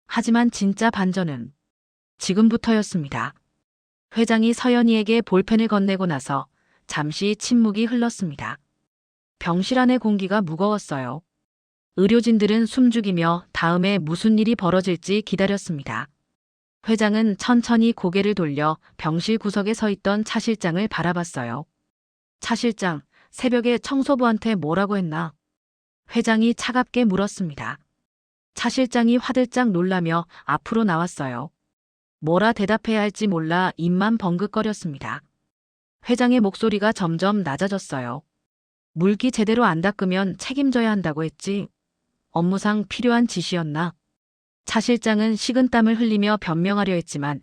하지만 진짜 반전은 지금부터였습니다. 회장이 서연이에게 볼펜을 건네고 나서 잠시 침묵이 흘렀습니다. 병실 안의 공기가 무거웠어요. 의료진들은 숨죽이며 다음에 무슨 일이 벌어질지 기다렸습니다. 회장은 천천히 고개를 돌려 병실 구석에 서 있던 차 실장을 바라봤어요. 차 실장, 새벽에 청소부한테 뭐라고 했나? 회장이 차갑게 물었습니다. 차 실장이 화들짝 놀라며 앞으로 나왔어요. 뭐라 대답해야 할지 몰라 입만 벙긋거렸습니다. 회장의 목소리가 점점 낮아졌어요. 물기 제대로 안 닦으면 책임져야 한다고 했지. 업무상 필요한 지시였나? 차 실장은 식은땀을 흘리며 변명하려 했지만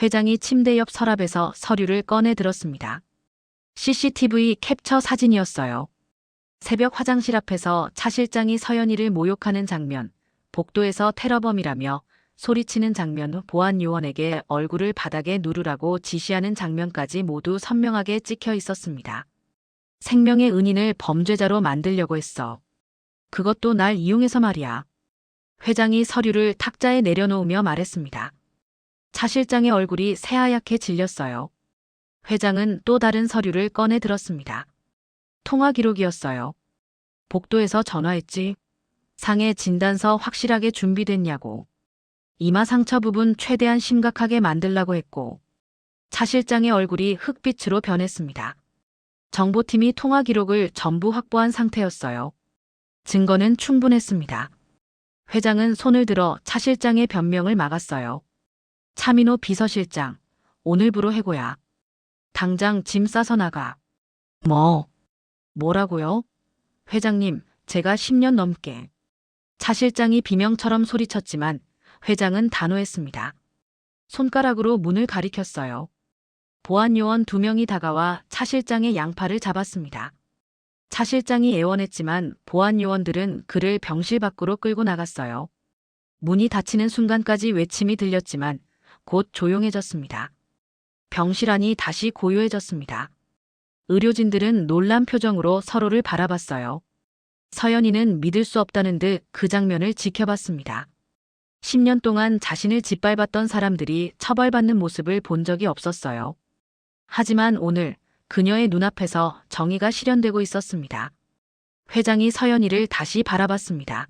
회장이 침대 옆 서랍에서 서류를 꺼내 들었습니다. CCTV 캡처 사진이었어요. 새벽 화장실 앞에서 차 실장이 서연이를 모욕하는 장면, 복도에서 테러범이라며 소리치는 장면, 보안 요원에게 얼굴을 바닥에 누르라고 지시하는 장면까지 모두 선명하게 찍혀 있었습니다. 생명의 은인을 범죄자로 만들려고 했어. 그것도 날 이용해서 말이야. 회장이 서류를 탁자에 내려놓으며 말했습니다. 차 실장의 얼굴이 새하얗게 질렸어요. 회장은 또 다른 서류를 꺼내 들었습니다. 통화 기록이었어요. 복도에서 전화했지. 상해 진단서 확실하게 준비됐냐고. 이마 상처 부분 최대한 심각하게 만들라고 했고. 차 실장의 얼굴이 흑빛으로 변했습니다. 정보팀이 통화 기록을 전부 확보한 상태였어요. 증거는 충분했습니다. 회장은 손을 들어 차 실장의 변명을 막았어요. 차민호 비서실장, 오늘부로 해고야. 당장 짐 싸서 나가. 뭐라고요? 회장님, 제가 10년 넘게. 차 실장이 비명처럼 소리쳤지만 회장은 단호했습니다. 손가락으로 문을 가리켰어요. 보안 요원 2명이 다가와 차 실장의 양팔을 잡았습니다. 차 실장이 애원했지만 보안 요원들은 그를 병실 밖으로 끌고 나갔어요. 문이 닫히는 순간까지 외침이 들렸지만 곧 조용해졌습니다. 병실 안이 다시 고요해졌습니다. 의료진들은 놀란 표정으로 서로를 바라봤어요. 서연이는 믿을 수 없다는 듯 그 장면을 지켜봤습니다. 10년 동안 자신을 짓밟았던 사람들이 처벌받는 모습을 본 적이 없었어요. 하지만 오늘 그녀의 눈앞에서 정의가 실현되고 있었습니다. 회장이 서연이를 다시 바라봤습니다.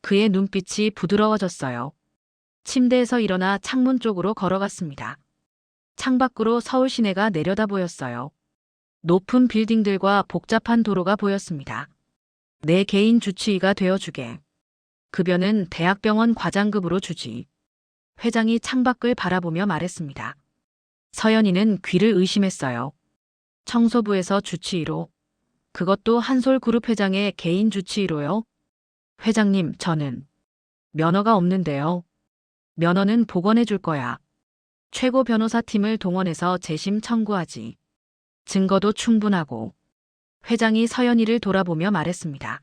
그의 눈빛이 부드러워졌어요. 침대에서 일어나 창문 쪽으로 걸어갔습니다. 창밖으로 서울 시내가 내려다 보였어요. 높은 빌딩들과 복잡한 도로가 보였습니다. 내 개인 주치의가 되어주게. 급여는 대학병원 과장급으로 주지. 회장이 창밖을 바라보며 말했습니다. 서연이는 귀를 의심했어요. 청소부에서 주치의로. 그것도 한솔그룹 회장의 개인 주치의로요? 회장님, 저는 면허가 없는데요. 면허는 복원해 줄 거야. 최고 변호사팀을 동원해서 재심 청구하지. 증거도 충분하고. 회장이 서연이를 돌아보며 말했습니다.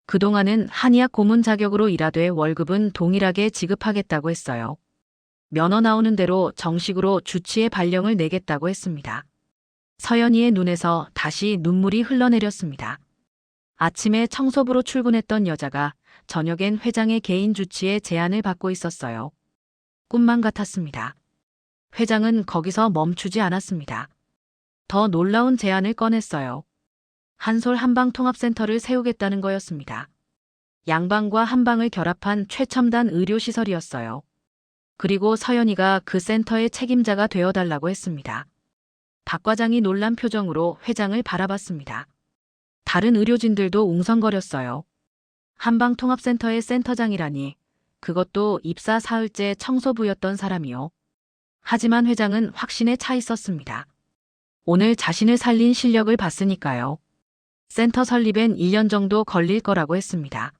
그동안은 한의학 고문 자격으로 일하되 월급은 동일하게 지급하겠다고 했어요. 면허 나오는 대로 정식으로 주치의 발령을 내겠다고 했습니다. 서연이의 눈에서 다시 눈물이 흘러내렸습니다. 아침에 청소부로 출근했던 여자가 저녁엔 회장의 개인 주치의 제안을 받고 있었어요. 꿈만 같았습니다. 회장은 거기서 멈추지 않았습니다. 더 놀라운 제안을 꺼냈어요. 한솔 한방통합센터를 세우겠다는 거였습니다. 양방과 한방을 결합한 최첨단 의료시설이었어요. 그리고 서연이가 그 센터의 책임자가 되어달라고 했습니다. 박 과장이 놀란 표정으로 회장을 바라봤습니다. 다른 의료진들도 웅성거렸어요. 한방통합센터의 센터장이라니, 그것도 입사 사흘째 청소부였던 사람이요. 하지만 회장은 확신에 차 있었습니다. 오늘 자신을 살린 실력을 봤으니까요. 센터 설립엔 1년 정도 걸릴 거라고 했습니다.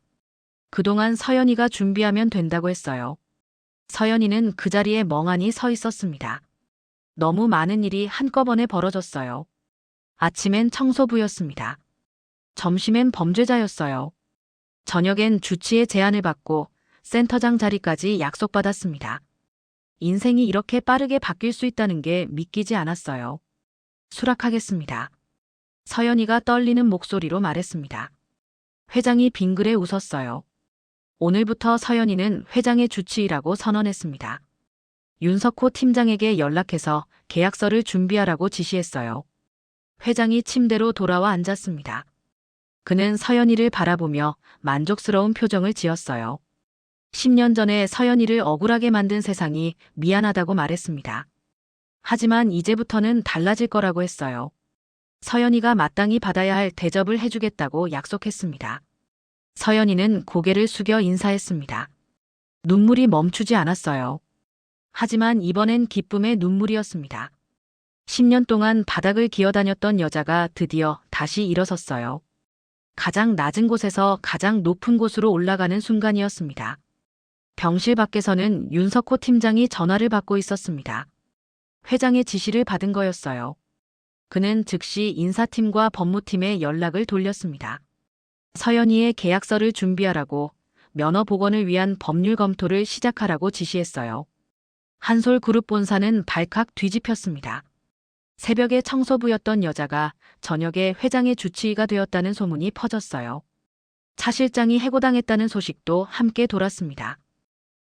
그동안 서연이가 준비하면 된다고 했어요. 서연이는 그 자리에 멍하니 서 있었습니다. 너무 많은 일이 한꺼번에 벌어졌어요. 아침엔 청소부였습니다. 점심엔 범죄자였어요. 저녁엔 주치의 제안을 받고 센터장 자리까지 약속받았습니다. 인생이 이렇게 빠르게 바뀔 수 있다는 게 믿기지 않았어요. 수락하겠습니다. 서연이가 떨리는 목소리로 말했습니다. 회장이 빙그레 웃었어요. 오늘부터 서연이는 회장의 주치의라고 선언했습니다. 윤석호 팀장에게 연락해서 계약서를 준비하라고 지시했어요. 회장이 침대로 돌아와 앉았습니다. 그는 서연이를 바라보며 만족스러운 표정을 지었어요. 10년 전에 서연이를 억울하게 만든 세상이 미안하다고 말했습니다. 하지만 이제부터는 달라질 거라고 했어요. 서연이가 마땅히 받아야 할 대접을 해주겠다고 약속했습니다. 서연이는 고개를 숙여 인사했습니다. 눈물이 멈추지 않았어요. 하지만 이번엔 기쁨의 눈물이었습니다. 10년 동안 바닥을 기어다녔던 여자가 드디어 다시 일어섰어요. 가장 낮은 곳에서 가장 높은 곳으로 올라가는 순간이었습니다. 병실 밖에서는 윤석호 팀장이 전화를 받고 있었습니다. 회장의 지시를 받은 거였어요. 그는 즉시 인사팀과 법무팀에 연락을 돌렸습니다. 서연이의 계약서를 준비하라고, 면허 복원을 위한 법률 검토를 시작하라고 지시했어요. 한솔그룹 본사는 발칵 뒤집혔습니다. 새벽에 청소부였던 여자가 저녁에 회장의 주치의가 되었다는 소문이 퍼졌어요. 차 실장이 해고당했다는 소식도 함께 돌았습니다.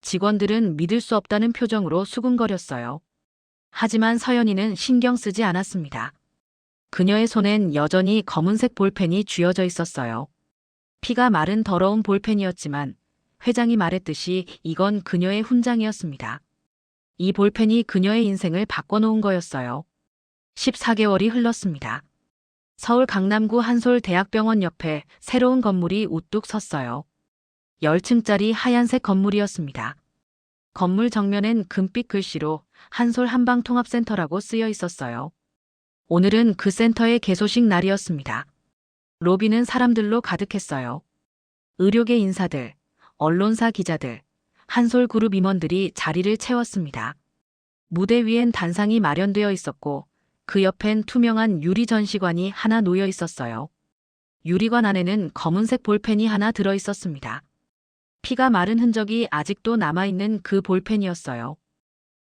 직원들은 믿을 수 없다는 표정으로 수군거렸어요. 하지만 서연이는 신경 쓰지 않았습니다. 그녀의 손엔 여전히 검은색 볼펜이 쥐어져 있었어요. 피가 마른 더러운 볼펜이었지만 회장이 말했듯이 이건 그녀의 훈장이었습니다. 이 볼펜이 그녀의 인생을 바꿔놓은 거였어요. 14개월이 흘렀습니다. 서울 강남구 한솔대학병원 옆에 새로운 건물이 우뚝 섰어요. 10층짜리 하얀색 건물이었습니다. 건물 정면엔 금빛 글씨로 한솔 한방통합센터라고 쓰여 있었어요. 오늘은 그 센터의 개소식 날이었습니다. 로비는 사람들로 가득했어요. 의료계 인사들, 언론사 기자들, 한솔그룹 임원들이 자리를 채웠습니다. 무대 위엔 단상이 마련되어 있었고 그 옆엔 투명한 유리 전시관이 하나 놓여 있었어요. 유리관 안에는 검은색 볼펜이 하나 들어 있었습니다. 피가 마른 흔적이 아직도 남아있는 그 볼펜이었어요.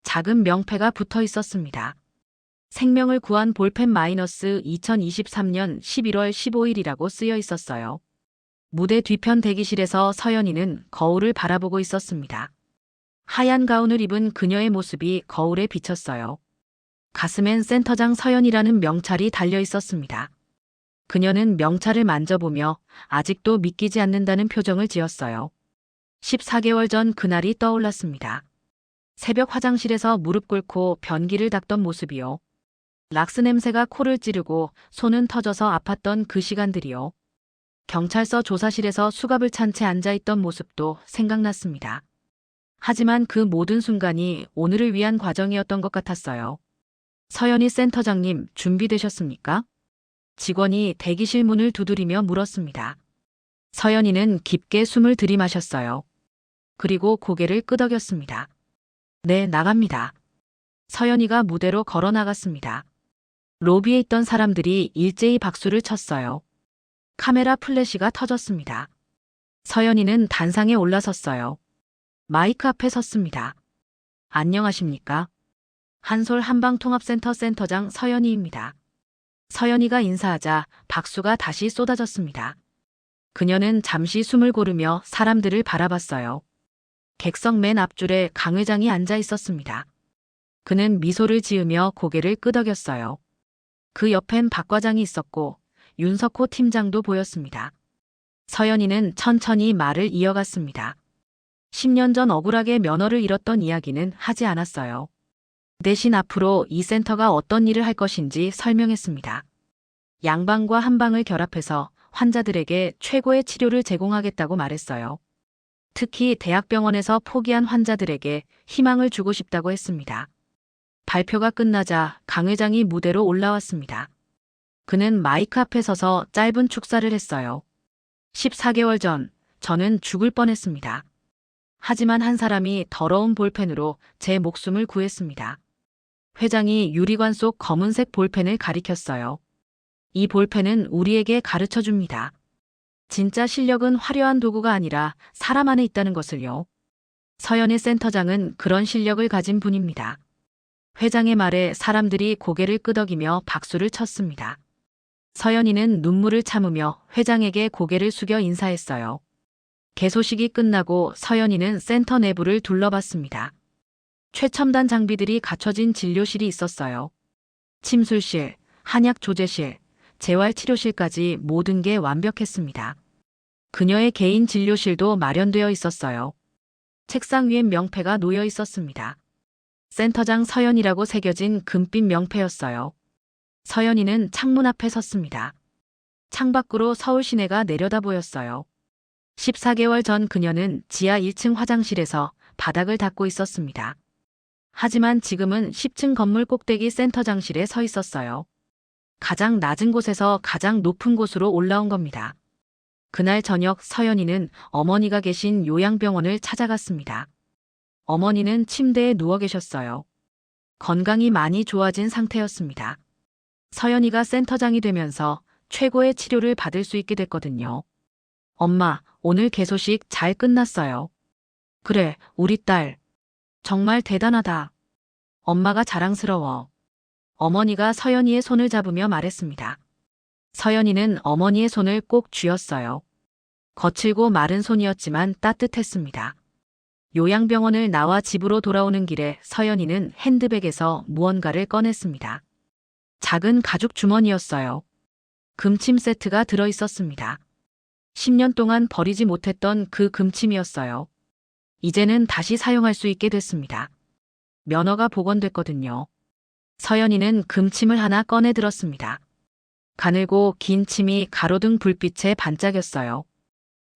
작은 명패가 붙어 있었습니다. 생명을 구한 볼펜 마이너스 2023년 11월 15일이라고 쓰여 있었어요. 무대 뒤편 대기실에서 서연이는 거울을 바라보고 있었습니다. 하얀 가운을 입은 그녀의 모습이 거울에 비쳤어요. 가슴엔 센터장 서연이라는 명찰이 달려 있었습니다. 그녀는 명찰을 만져보며 아직도 믿기지 않는다는 표정을 지었어요. 14개월 전 그날이 떠올랐습니다. 새벽 화장실에서 무릎 꿇고 변기를 닦던 모습이요. 락스 냄새가 코를 찌르고 손은 터져서 아팠던 그 시간들이요. 경찰서 조사실에서 수갑을 찬 채 앉아있던 모습도 생각났습니다. 하지만 그 모든 순간이 오늘을 위한 과정이었던 것 같았어요. 서연이 센터장님 준비되셨습니까? 직원이 대기실 문을 두드리며 물었습니다. 서연이는 깊게 숨을 들이마셨어요. 그리고 고개를 끄덕였습니다. 네, 나갑니다. 서연이가 무대로 걸어 나갔습니다. 로비에 있던 사람들이 일제히 박수를 쳤어요. 카메라 플래시가 터졌습니다. 서연이는 단상에 올라섰어요. 마이크 앞에 섰습니다. 안녕하십니까? 한솔 한방통합센터 센터장 서연이입니다. 서연이가 인사하자 박수가 다시 쏟아졌습니다. 그녀는 잠시 숨을 고르며 사람들을 바라봤어요. 객석 맨 앞줄에 강 회장이 앉아 있었습니다. 그는 미소를 지으며 고개를 끄덕였어요. 그 옆엔 박 과장이 있었고 윤석호 팀장도 보였습니다. 서연이는 천천히 말을 이어갔습니다. 10년 전 억울하게 면허를 잃었던 이야기는 하지 않았어요. 대신 앞으로 이 센터가 어떤 일을 할 것인지 설명했습니다. 양방과 한방을 결합해서 환자들에게 최고의 치료를 제공하겠다고 말했어요. 특히 대학병원에서 포기한 환자들에게 희망을 주고 싶다고 했습니다. 발표가 끝나자 강 회장이 무대로 올라왔습니다. 그는 마이크 앞에 서서 짧은 축사를 했어요. 14개월 전 저는 죽을 뻔했습니다. 하지만 한 사람이 더러운 볼펜으로 제 목숨을 구했습니다. 회장이 유리관 속 검은색 볼펜을 가리켰어요. 이 볼펜은 우리에게 가르쳐 줍니다. 진짜 실력은 화려한 도구가 아니라 사람 안에 있다는 것을요. 서연의 센터장은 그런 실력을 가진 분입니다. 회장의 말에 사람들이 고개를 끄덕이며 박수를 쳤습니다. 서연이는 눈물을 참으며 회장에게 고개를 숙여 인사했어요. 개소식이 끝나고 서연이는 센터 내부를 둘러봤습니다. 최첨단 장비들이 갖춰진 진료실이 있었어요. 침술실, 한약 조제실, 재활치료실까지 모든 게 완벽했습니다. 그녀의 개인 진료실도 마련되어 있었어요. 책상 위엔 명패가 놓여 있었습니다. 센터장 서연이라고 새겨진 금빛 명패였어요. 서연이는 창문 앞에 섰습니다. 창밖으로 서울 시내가 내려다 보였어요. 14개월 전 그녀는 지하 1층 화장실에서 바닥을 닦고 있었습니다. 하지만 지금은 10층 건물 꼭대기 센터장실에 서 있었어요. 가장 낮은 곳에서 가장 높은 곳으로 올라온 겁니다. 그날 저녁 서연이는 어머니가 계신 요양병원을 찾아갔습니다. 어머니는 침대에 누워 계셨어요. 건강이 많이 좋아진 상태였습니다. 서연이가 센터장이 되면서 최고의 치료를 받을 수 있게 됐거든요. 엄마, 오늘 개소식 잘 끝났어요. 그래, 우리 딸. 정말 대단하다. 엄마가 자랑스러워. 어머니가 서연이의 손을 잡으며 말했습니다. 서연이는 어머니의 손을 꼭 쥐었어요. 거칠고 마른 손이었지만 따뜻했습니다. 요양병원을 나와 집으로 돌아오는 길에 서연이는 핸드백에서 무언가를 꺼냈습니다. 작은 가죽 주머니였어요. 금침 세트가 들어 있었습니다. 10년 동안 버리지 못했던 그 금침이었어요. 이제는 다시 사용할 수 있게 됐습니다. 면허가 복원됐거든요. 서연이는 금침을 하나 꺼내 들었습니다. 가늘고 긴 침이 가로등 불빛에 반짝였어요.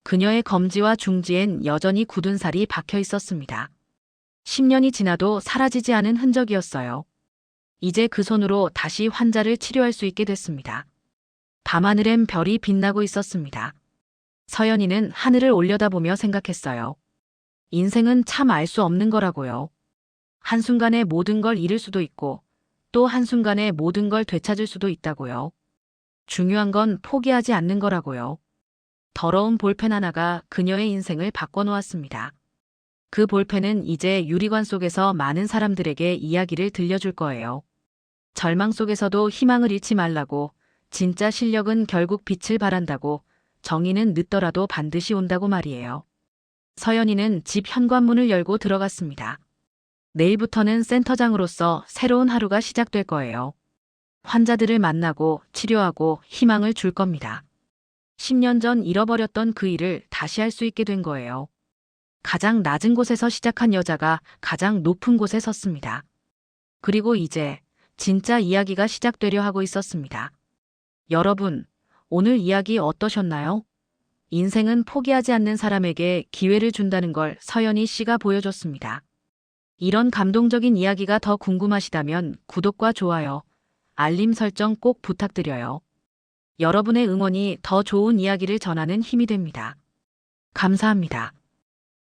그녀의 검지와 중지엔 여전히 굳은 살이 박혀 있었습니다. 10년이 지나도 사라지지 않은 흔적이었어요. 이제 그 손으로 다시 환자를 치료할 수 있게 됐습니다. 밤하늘엔 별이 빛나고 있었습니다. 서연이는 하늘을 올려다보며 생각했어요. 인생은 참 알 수 없는 거라고요. 한순간에 모든 걸 잃을 수도 있고 또 한순간에 모든 걸 되찾을 수도 있다고요. 중요한 건 포기하지 않는 거라고요. 더러운 볼펜 하나가 그녀의 인생을 바꿔놓았습니다. 그 볼펜은 이제 유리관 속에서 많은 사람들에게 이야기를 들려줄 거예요. 절망 속에서도 희망을 잃지 말라고, 진짜 실력은 결국 빛을 발한다고, 정의는 늦더라도 반드시 온다고 말이에요. 서연이는 집 현관문을 열고 들어갔습니다. 내일부터는 센터장으로서 새로운 하루가 시작될 거예요. 환자들을 만나고 치료하고 희망을 줄 겁니다. 10년 전 잃어버렸던 그 일을 다시 할 수 있게 된 거예요. 가장 낮은 곳에서 시작한 여자가 가장 높은 곳에 섰습니다. 그리고 이제 진짜 이야기가 시작되려 하고 있었습니다. 여러분, 오늘 이야기 어떠셨나요? 인생은 포기하지 않는 사람에게 기회를 준다는 걸 서연희 씨가 보여줬습니다. 이런 감동적인 이야기가 더 궁금하시다면 구독과 좋아요, 알림 설정 꼭 부탁드려요. 여러분의 응원이 더 좋은 이야기를 전하는 힘이 됩니다. 감사합니다.